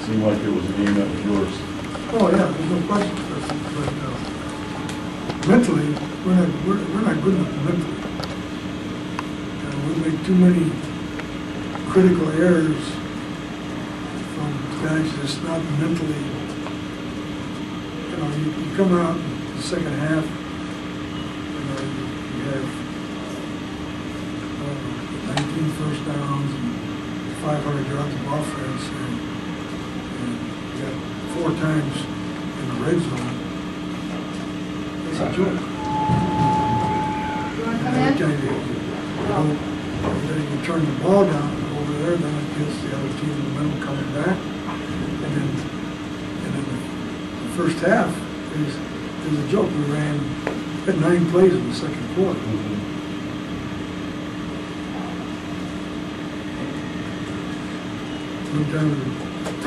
seemed like it was a game that was yours. Oh yeah, there's no question. But mentally, we're not good enough mentally. We make too many critical errors from guys that's not mentally. You know, you come out in the second half. You know, you have 19 first downs and 500 yards of offense, and you got 4 times in the red zone. It's a joke. Then you turn the ball down over there, then it gets the other team in the middle coming back, and then the first half is a joke. We had 9 plays in the second quarter. One time the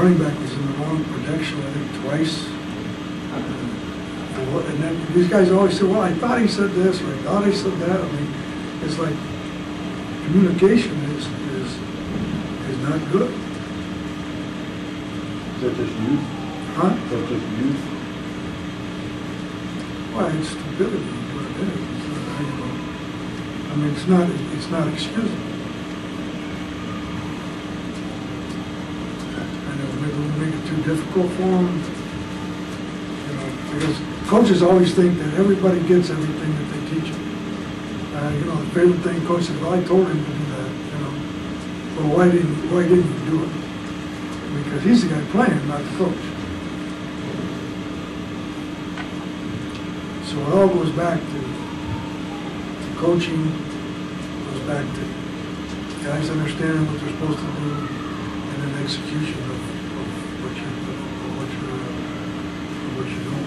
running back was in the wrong protection, I think twice. And then these guys always say, well, I thought he said this, or I thought he said that. I mean, it's like communication is not good. Is that just youth? Huh? Is that just youth? Well, it's stupidity, is what it is. I mean, it's not excusable. Maybe we make it too difficult for them, you know, because coaches always think that everybody gets everything that they teach them. You know, the favorite thing coach says, well, I told him to do that, you know. Well, why didn't you do it? Because he's the guy playing, not the coach. So it all goes back to coaching, goes back to guys understanding what they're supposed to do, and then execution of what you're doing.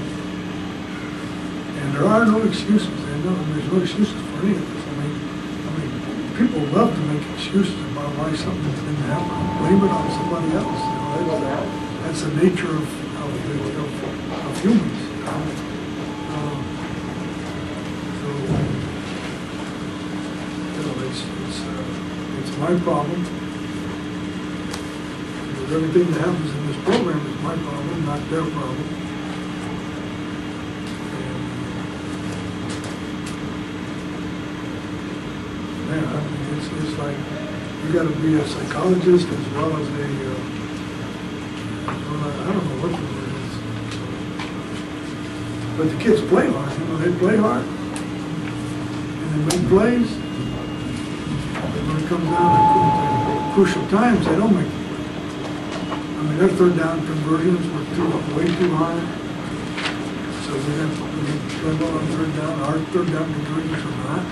And there are no excuses. There's no excuses for any of this. I mean, people love to make excuses about why something didn't happen. Blame it on somebody else. You know, that's the nature of humans. You know? So you know, it's my problem. Everything that happens in this program is my problem, not their problem. And, I mean, it's like you got to be a psychologist as well as a, I don't know what the word is. But the kids play hard, you know, they play hard. And they make plays. But when it comes down to crucial times, they don't make plays. I mean, their third down conversions were way too high. So we have to play ball on third down. Our third down conversions are not.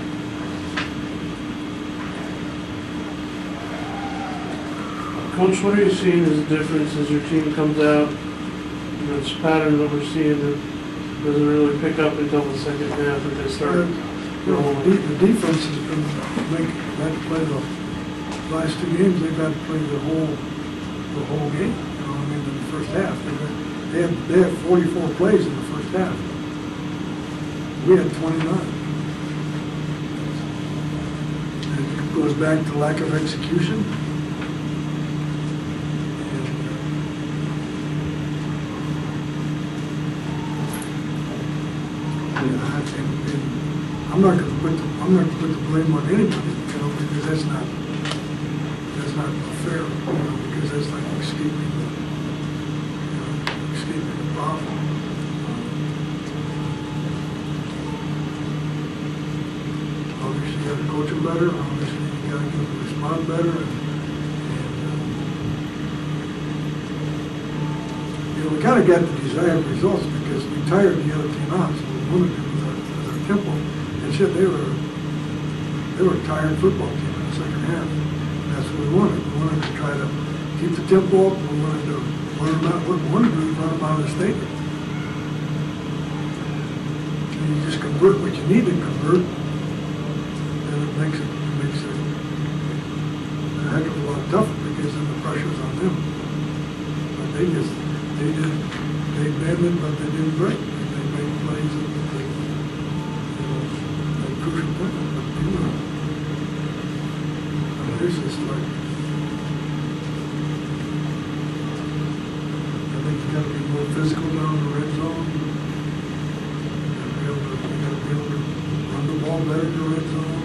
Coach, what are you seeing as a difference as your team comes out? This pattern that we're seeing that doesn't really pick up until the second half that they start. The defense has been had to play the last 2 games. They've had to play the whole game. You know, I mean, in the first half, they had 44 plays in the first half. We had 29. And it goes back to lack of execution. And I'm not going to put the blame on anybody, you know, because that's not fair, you know, because that's like escaping the problem. Obviously, you got to coach them better. Obviously, you got to give them respond better. And you know, we kind of got the desired results because we tired the other team out. So we wanted to with our tempo. And shit, they were a tired football team in the second half. And that's what we wanted. We wanted to try to keep the tempo up. We wanted to run them out. What we wanted to do is run them out of the stadium. And you just convert what you need to convert, and it makes it a heck of a lot tougher because then the pressure's on them. But they bended, but they didn't break. They made plays at crucial times. But you know, I mean, it's just like physical down in the red zone. You gotta be able to run the ball better in the red zone.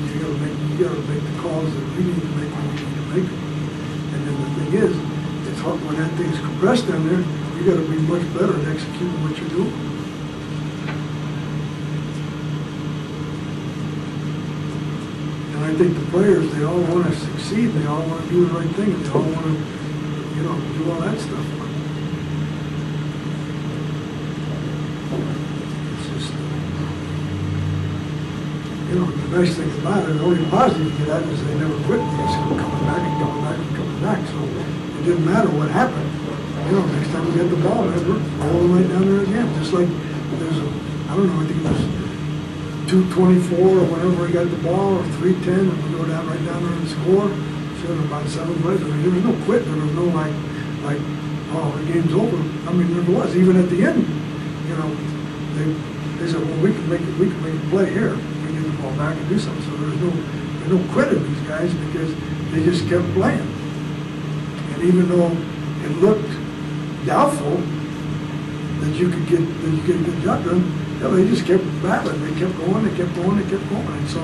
You gotta make the calls that we need to make when we need to make them. And then the thing is, it's hard when that thing's compressed down there, you gotta be much better at executing what you're doing. And I think the players, they all want to succeed, they all want to do the right thing, and they all want to, do all that stuff. It's just, the nice thing about it, the only positive you get out is they never quit. They just keep coming back and coming back and coming back. So it didn't matter what happened. Next time we get the ball, we're rolling right down there again. Just like there's I think it was 2:24 or whenever we got the ball, or 3:10, and we go right down there and score. So about 7 plays. I mean, there was no quit. There was no like, oh, the game's over. I mean, there was. Even at the end, they said, well, we can make a play here. We get the ball back and do something. So there's no quit in these guys because they just kept playing. And even though it looked doubtful that you could get a good job done, they just kept battling. They kept going. And so,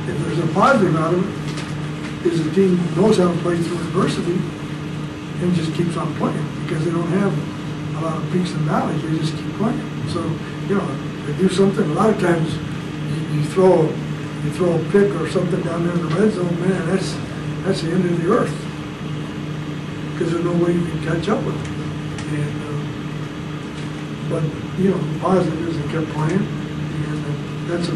if there's a positive out of it, is the team knows how to play through adversity and just keeps on playing because they don't have a lot of peaks and valleys. They just keep playing. So, they do something. A lot of times, you throw a pick or something down there in the red zone, man, that's the end of the earth because there's no way you can catch up with them. And but the positive is they kept playing, and that's a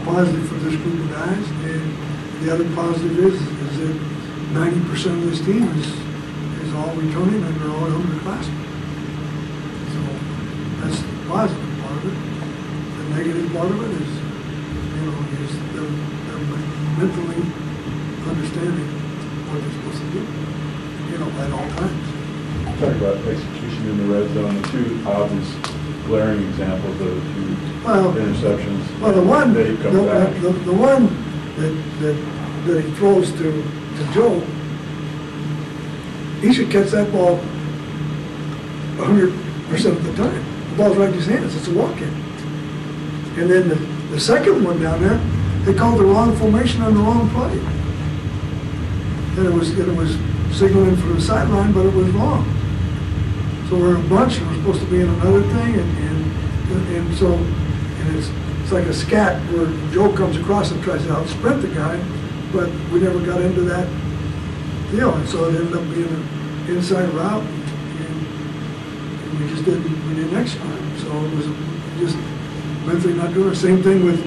positive for this group of guys. And the other positive is that 90% of this team is all returning and they're all underclassmen. So that's the positive part of it. The negative part of it is, is they're mentally understanding what they're supposed to do, at all times. Talk about execution in the red zone. The two obvious glaring examples of the two interceptions. Well, the one that he comes back. The one that he throws to Joe, he should catch that ball 100% of the time. The ball's right in his hands. It's a walk-in. And then the second one down there, they called the wrong formation on the wrong play. And it was signaling for the sideline, but it was wrong. So we're in a bunch, and we're supposed to be in another thing, and so it's like a scat where Joe comes across and tries to out-sprint the guy, but we never got into that deal, and so it ended up being an inside route, and we didn't execute. So it was just mentally not doing the same thing with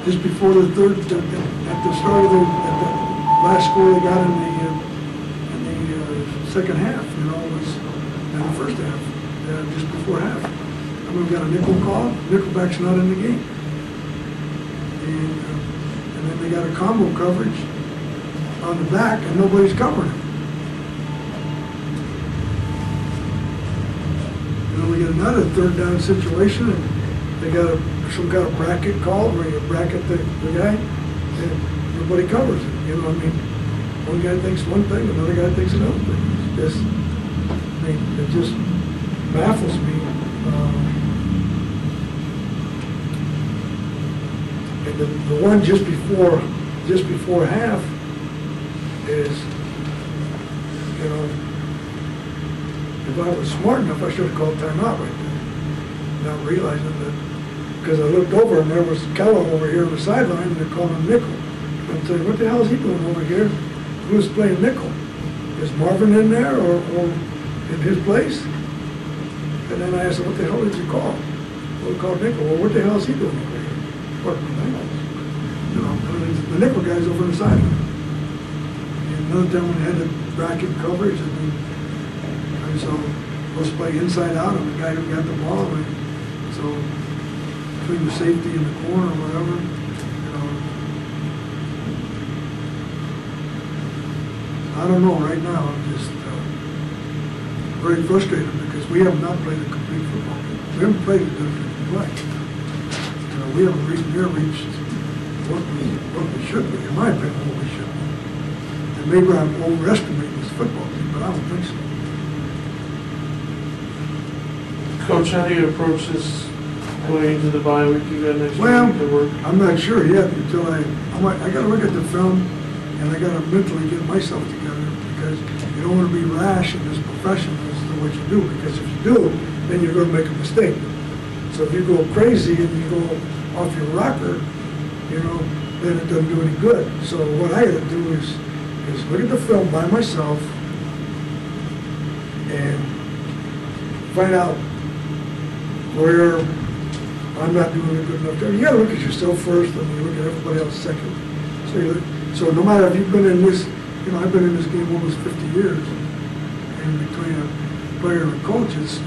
just before the third, at the start of the last score they got in the second half, was in the first half, just before half. I mean, we got a nickel call, nickelback's not in the game. And then they got a combo coverage on the back and nobody's covering it. And then we get another third down situation and they got some kind of bracket call where you bracket the guy and nobody covers it. One guy thinks one thing, another guy thinks another thing. It just baffles me. And the one just before half is, if I was smart enough, I should have called timeout right there, not realizing that, because I looked over and there was Kellogg over here on the sideline and they're calling him nickel. I'm saying, what the hell is he doing over here? Who's playing nickel? Is Marvin in there or in his place? And then I asked him, what the hell did you call? Well, we called nickel. Well, what the hell is he doing over here? What? The nickel guy's over on the sideline. And another time when they had the bracket coverage, and so supposed to play inside out on the guy who got the ball. And so between the safety and the corner or whatever, I don't know. Right now, I'm just very frustrated because we have not played a complete football game. We haven't played a good play. We haven't reached what we should be, in my opinion, what we should be. And maybe I'm overestimating this football team, but I don't think so. Coach, how do you approach this going into the bye week? You got next Well, week to work? I'm not sure yet until I gotta look at the film and I gotta mentally get myself together because you don't wanna be rash in this profession as to what you do, because if you do, then you're gonna make a mistake. So if you go crazy and you go off your rocker, you know, then it doesn't do any good. So what I gotta do is look at the film by myself and find out where I'm not doing a good enough job. You gotta look at yourself first, and you look at everybody else second. So no matter if you've been in this, you know, I've been in this game almost 50 years, and between a player and a coach, it's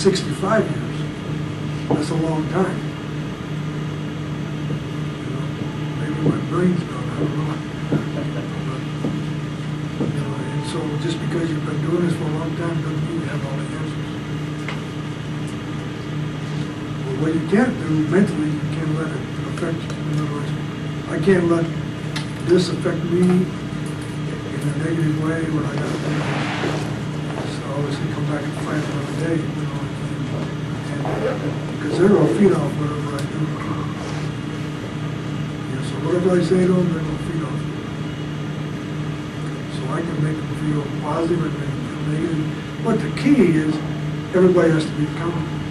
65 years. That's a long time. You know, maybe my brain's gone, I don't know. But, you know, and so just because you've been doing this for a long time doesn't mean you have all the answers. What you can't do mentally, you can't let it affect you. In other words, I can't let this affect me in a negative way where I got to so obviously come back and fight another day, you know, because they're going to feed off whatever I do. Yeah, so whatever I say to them, they're going to feed off. So I can make them feel positive and make them feel negative. But the key is everybody has to be accountable.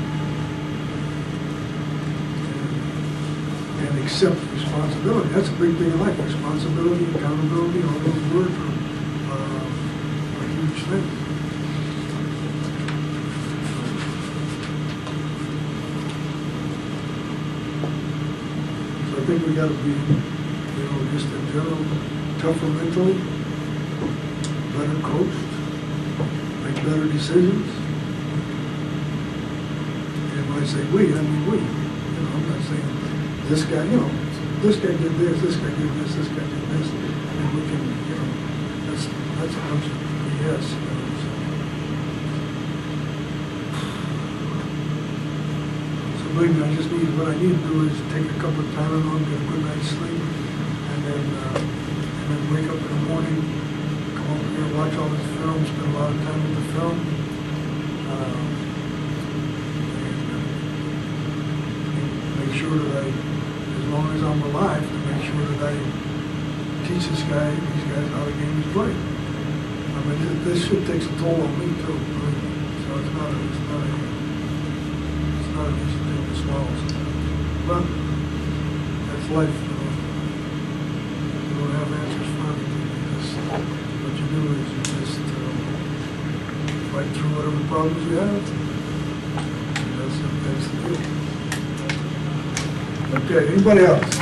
And accept responsibility. That's a big thing in life. Responsibility, accountability, all those words are huge things. So I think we got to be, you know, just in general, tougher mentally, better coached, make better decisions. And when I say we, I mean we. You know, I'm not saying this guy, you know, this guy did this, this guy did this, this guy did this, and we can, you know, that's a bunch of BS, you know. So believe me, I just need, what I need to do is take a couple of Tylenol, get a good night's sleep, and then wake up in the morning, come over here, watch all this film, spend a lot of time with the film, and make sure that as long as I'm alive, to make sure that I teach these guys how the game is played. I mean, this shit takes a toll on me too, believe me. So it's not an easy thing to swallow. But that's life, you know. You don't have answers for everything. What you do is you just fight through whatever problems you have. And that's the deal. Okay, anybody else?